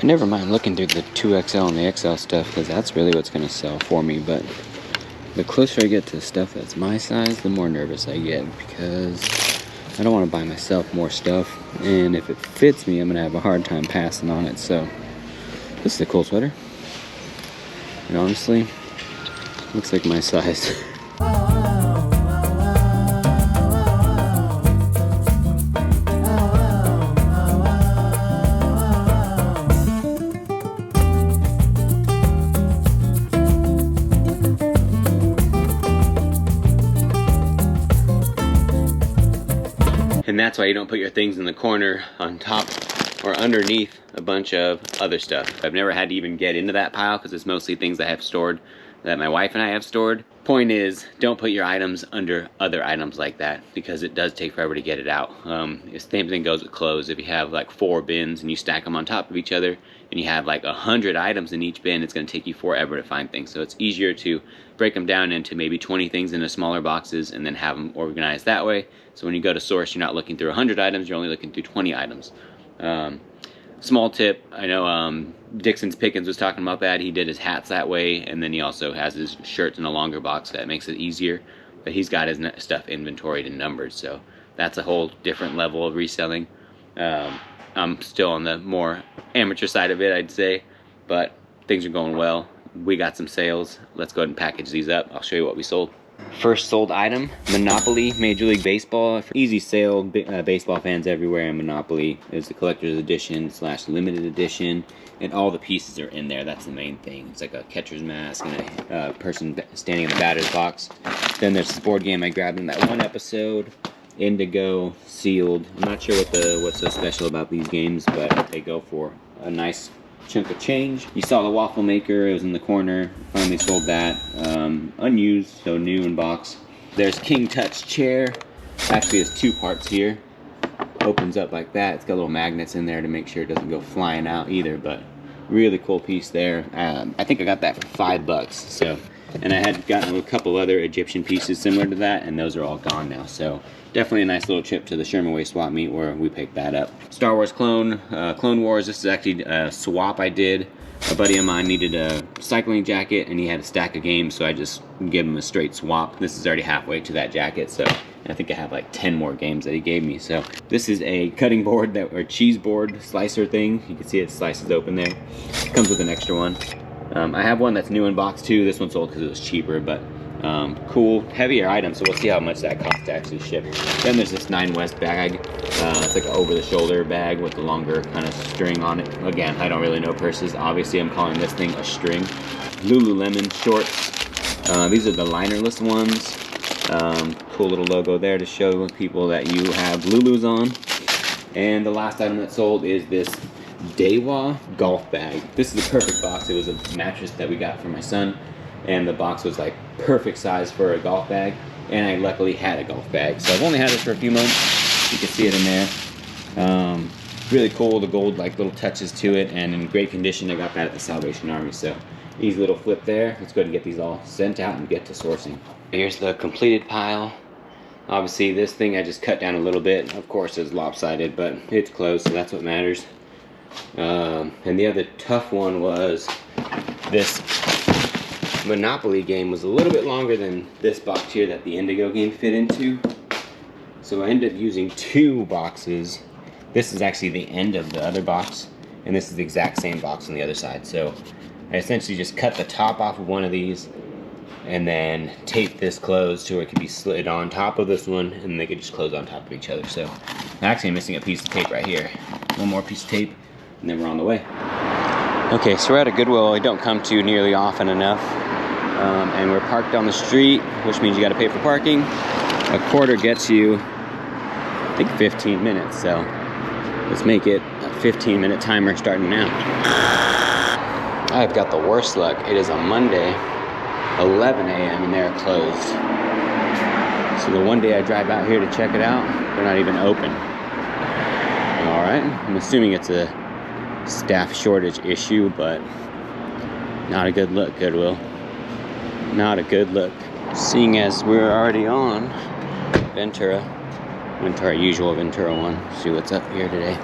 never mind looking through the 2XL and the XL stuff, because that's really what's going to sell for me. But the closer I get to stuff that's my size, the more nervous I get, because I don't want to buy myself more stuff, and if it fits me, I'm going to have a hard time passing on it. So this is a cool sweater, and honestly, looks like my size. And that's why you don't put your things in the corner on top or underneath a bunch of other stuff. I've never had to even get into that pile because it's mostly things I have stored, that my wife and I have stored. Point is, don't put your items under other items like that, because it does take forever to get it out. The same thing goes with clothes. If you have like 4 bins and you stack them on top of each other and you have like 100 items in each bin, it's going to take you forever to find things. So it's easier to break them down into maybe 20 things into smaller boxes and then have them organized that way. So when you go to source, you're not looking through 100 items, you're only looking through 20 items. Small tip, I know Dixon's Pickens was talking about that. He did his hats that way, and then he also has his shirts in a longer box. That makes it easier, but he's got his stuff inventoried and numbered, so that's a whole different level of reselling. I'm still on the more amateur side of it, I'd say, but things are going well. We got some sales. Let's go ahead and package these up. I'll show you what we sold. First sold item, Monopoly Major League Baseball. Easy sale, baseball fans everywhere, and Monopoly is the collector's edition / limited edition, and all the pieces are in there. That's the main thing. It's like a catcher's mask and a person standing in the batter's box. Then there's this board game I grabbed in that one episode, Indigo, sealed. I'm not sure what's so special about these games, but they go for a nice chunk of change. You saw the waffle maker, it was in the corner. Finally sold that. Unused, so new in box. There's King Tut's chair. Actually has 2 parts here. Opens up like that. It's got little magnets in there to make sure it doesn't go flying out either, but really cool piece there. I think I got that for $5. So, and I had gotten a couple other Egyptian pieces similar to that, and those are all gone now. So definitely a nice little trip to the Sherman Way swap meet where we picked that up. Star Wars Clone Wars. This is actually a swap I did. A buddy of mine needed a cycling jacket and he had a stack of games, so I just gave him a straight swap. This is already halfway to that jacket, so I think I have like 10 more games that he gave me. So this is a cutting board or cheese board slicer thing. You can see it slices open there. It comes with an extra one. I have one that's new in box too. This one sold because it was cheaper, but cool, heavier item, so we'll see how much that costs to actually ship. Then there's this 9 West bag. It's like an over-the-shoulder bag with the longer kind of string on it. Again, I don't really know purses. Obviously, I'm calling this thing a string. Lululemon shorts. These are the linerless ones. Cool little logo there to show people that you have Lulus on. And the last item that sold is this Dewa golf bag. This is the perfect box. It was a mattress that we got for my son, and the box was like perfect size for a golf bag, and I luckily had a golf bag. So I've only had this for a few months. You can see it in there. Really cool, the gold like little touches to it, and in great condition. I got that at the Salvation Army, so easy little flip there. Let's go ahead and get these all sent out and get to sourcing. Here's the completed pile. Obviously this thing I just cut down a little bit. Of course it's lopsided, but it's close, so that's what matters. And the other tough one was this Monopoly game was a little bit longer than this box here that the Indigo game fit into. So I ended up using 2 boxes. This is actually the end of the other box, and this is the exact same box on the other side. So I essentially just cut the top off of one of these and then tape this closed so it could be slid on top of this one, and they could just close on top of each other. So actually I'm missing a piece of tape right here. One more piece of tape, and then we're on the way. Okay, so we're at a Goodwill I don't come to nearly often enough. And we're parked on the street, which means you got to pay for parking. A quarter gets you, I think, 15 minutes. So let's make it a 15-minute timer starting now. I've got the worst luck. It is a Monday, 11 a.m. and they're closed. So the one day I drive out here to check it out, they're not even open. All right, I'm assuming it's a staff shortage issue, but not a good look, Goodwill. Not a good look. Seeing as we're already on Ventura, went to our usual Ventura one. See what's up here today.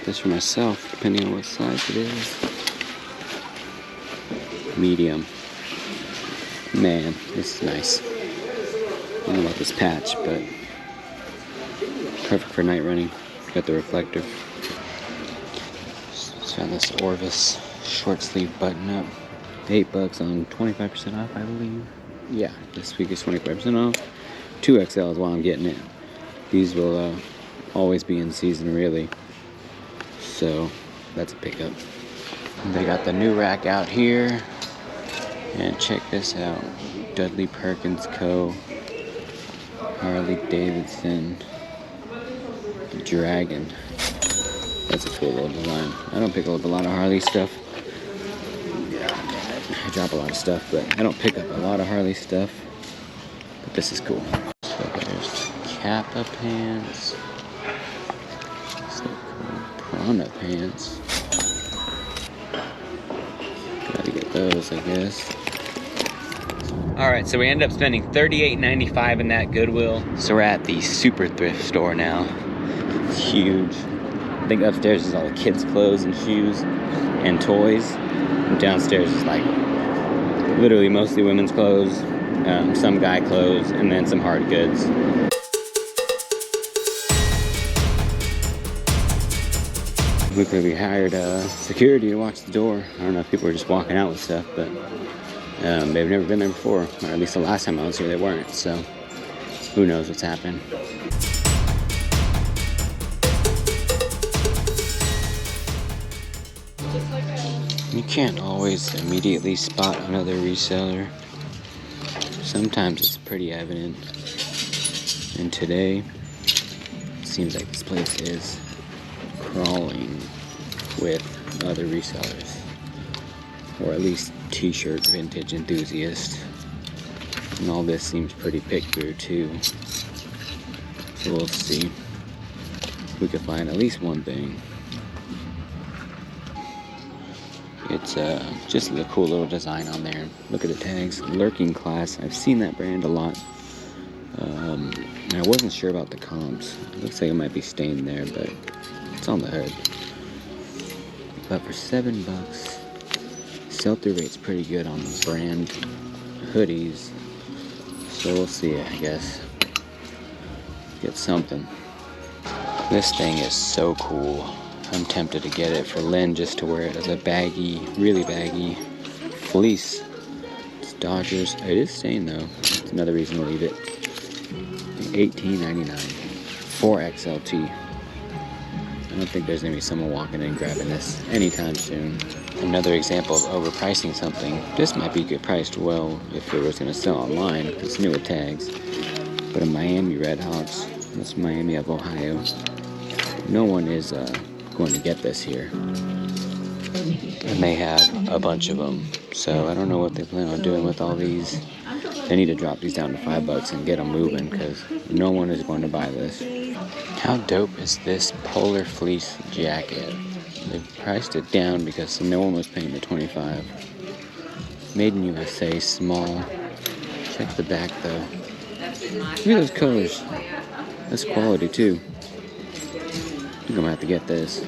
this for myself, depending on what size it is. Medium. Man, this is nice. I don't know about this patch, but perfect for night running. Got the reflector. Just found this Orvis short sleeve button up. $8 on 25% off, I believe. Yeah, this week is 25% off. 2XL is while I'm getting it. These will always be in season, really. So that's a pickup. They got the new rack out here. And check this out. Dudley Perkins Co. Harley-Davidson Dragon. That's a cool little design. I don't pick up a lot of Harley stuff. I drop a lot of stuff, but I don't pick up a lot of Harley stuff. But this is cool. So there's Kappa pants. So cool. Prana pants. Gotta get those, I guess. Alright, so we ended up spending $38.95 in that Goodwill. So we're at the super thrift store now. It's huge. I think upstairs is all the kids' clothes and shoes and toys. And downstairs is like literally mostly women's clothes, some guy clothes, and then some hard goods. We hired security to watch the door. I don't know if people were just walking out with stuff, but they've never been there before, or at least the last time I was here they weren't, so who knows what's happened. You can't always immediately spot another reseller. Sometimes it's pretty evident. And today, it seems like this place is crawling with other resellers. Or at least t-shirt vintage enthusiasts. And all this seems pretty picked through too. So we'll see if we can find at least one thing. It's just a cool little design on there. Look at the tags. Lurking Class. I've seen that brand a lot. And I wasn't sure about the comps. It looks like it might be stained there, but it's on the hood. But for $7, sell-through rate's pretty good on the brand hoodies. So we'll see, I guess. Get something. This thing is so cool. I'm tempted to get it for Lynn just to wear it as a baggy, really baggy fleece. It's Dodgers. It is stained though. It's another reason to leave it. $18.99. 4XLT. I don't think there's gonna be someone walking in grabbing this anytime soon. Another example of overpricing something. This might be good priced well if it was gonna sell online. It's new with tags. But a Miami Redhawks. That's Miami of Ohio. No one is going to get this here, and they have a bunch of them, so I don't know what they plan on doing with all these. They need to drop these down to $5 and get them moving, because no one is going to buy this. How dope is this polar fleece jacket? They priced it down because no one was paying the $25. Made in USA, small. Check the back though. Look at those colors. That's quality too. I think I'm gonna have to get this.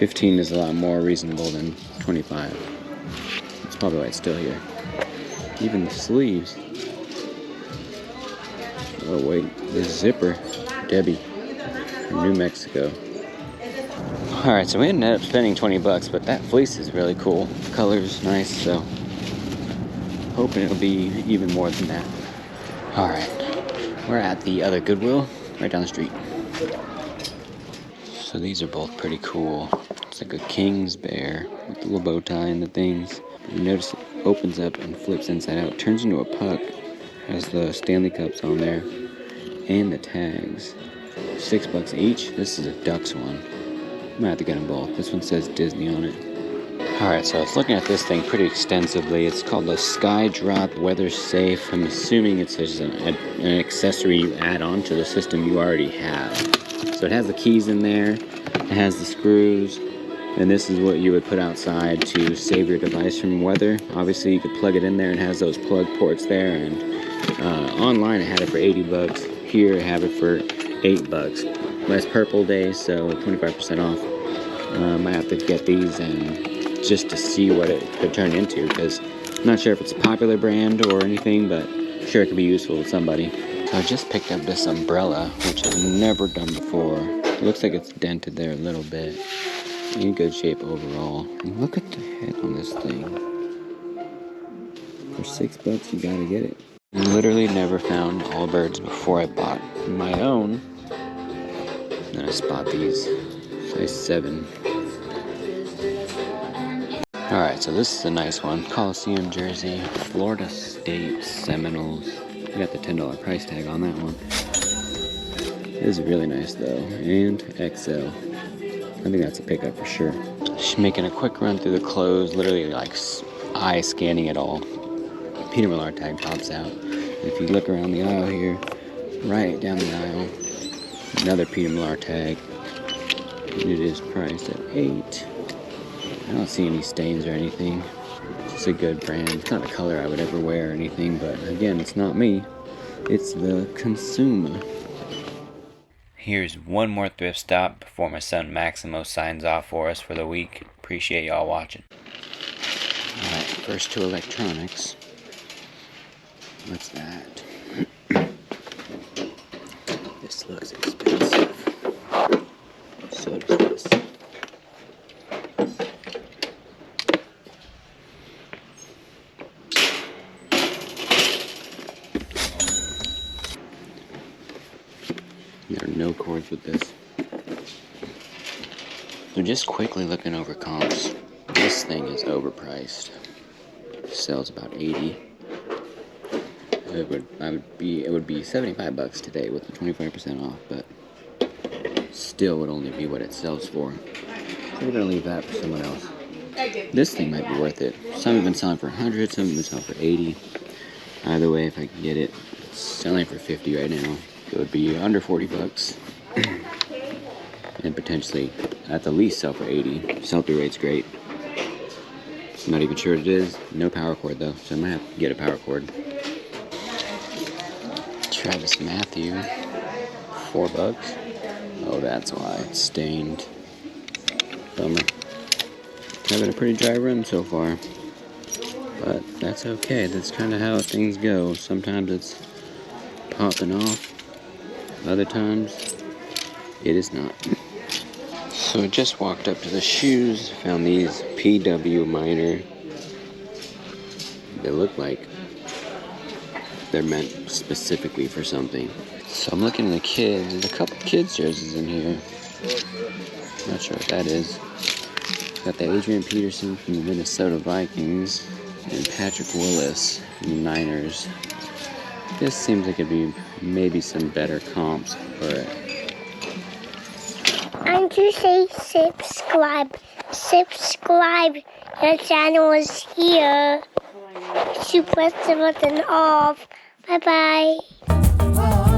15 is a lot more reasonable than 25. That's probably why it's still here. Even the sleeves. Oh wait, this zipper. Debbie from New Mexico. Alright, so we ended up spending $20, but that fleece is really cool. The color's nice, so hoping it'll be even more than that. Alright, we're at the other Goodwill right down the street. So these are both pretty cool. It's like a king's bear with the little bow tie and the things. You notice it opens up and flips inside out. Turns into a puck. Has the Stanley Cups on there. And the tags. $6 each. This is a Ducks one. I might have to get them both. This one says Disney on it. Alright, so I was looking at this thing pretty extensively. It's called the Sky Drop Weather Safe. I'm assuming it's just an accessory you add on to the system you already have. So it has the keys in there, it has the screws, and this is what you would put outside to save your device from weather. Obviously you could plug it in there and it has those plug ports there, and online I had it for $80. Here I have it for $8. Last Purple Day, so 25% off. I might have to get these and just to see what it could turn into, because I'm not sure if it's a popular brand or anything, but I'm sure it could be useful to somebody. So I just picked up this umbrella, which I've never done before. It looks like it's dented there a little bit. In good shape overall. And look at the head on this thing. For $6, you gotta get it. I literally never found Allbirds before I bought my own. Then I spot these. Size 7. Alright, so this is a nice one. Coliseum jersey. Florida State Seminoles. I got the $10 price tag on that one. This is really nice though. And XL. I think that's a pickup for sure. Just making a quick run through the clothes. Literally like eye scanning it all. Peter Millar tag pops out. If you look around the aisle here, right down the aisle, another Peter Millar tag. And it is priced at $8. I don't see any stains or anything. It's a good brand. It's not a color I would ever wear or anything, but again, it's not me. It's the consumer. Here's one more thrift stop before my son Maximo signs off for us for the week. Appreciate y'all watching. Alright, first to electronics. What's that? This looks expensive. So does this. There are no cords with this. So just quickly looking over comps. This thing is overpriced. Sells about 80. It would be $75 today with the 25% off, but still would only be what it sells for. So we're gonna leave that for someone else. This thing might be worth it. Some have been selling for 100, some have been selling for 80. Either way, if I can get it, it's selling for 50 right now. It would be under $40. And potentially at the least sell for 80. Sell-through rate's great. I'm not even sure what it is. No power cord though, so I might have to get a power cord. Travis Matthew, $4. Oh, that's why it's stained. Bummer. Having a pretty dry run so far, but that's okay. That's kind of how things go. Sometimes it's popping off. Other times it is not. So I just walked up to the shoes. Found these PW Minor. They look like they're meant specifically for something. So I'm looking at the kids. There's a couple kids jerseys in here. Not sure what that is. Got the Adrian Peterson from the Minnesota Vikings and Patrick Willis from the Niners. This seems like it'd be maybe some better comps for it. And to say subscribe. Subscribe. The channel is here. To press the button off. Bye bye.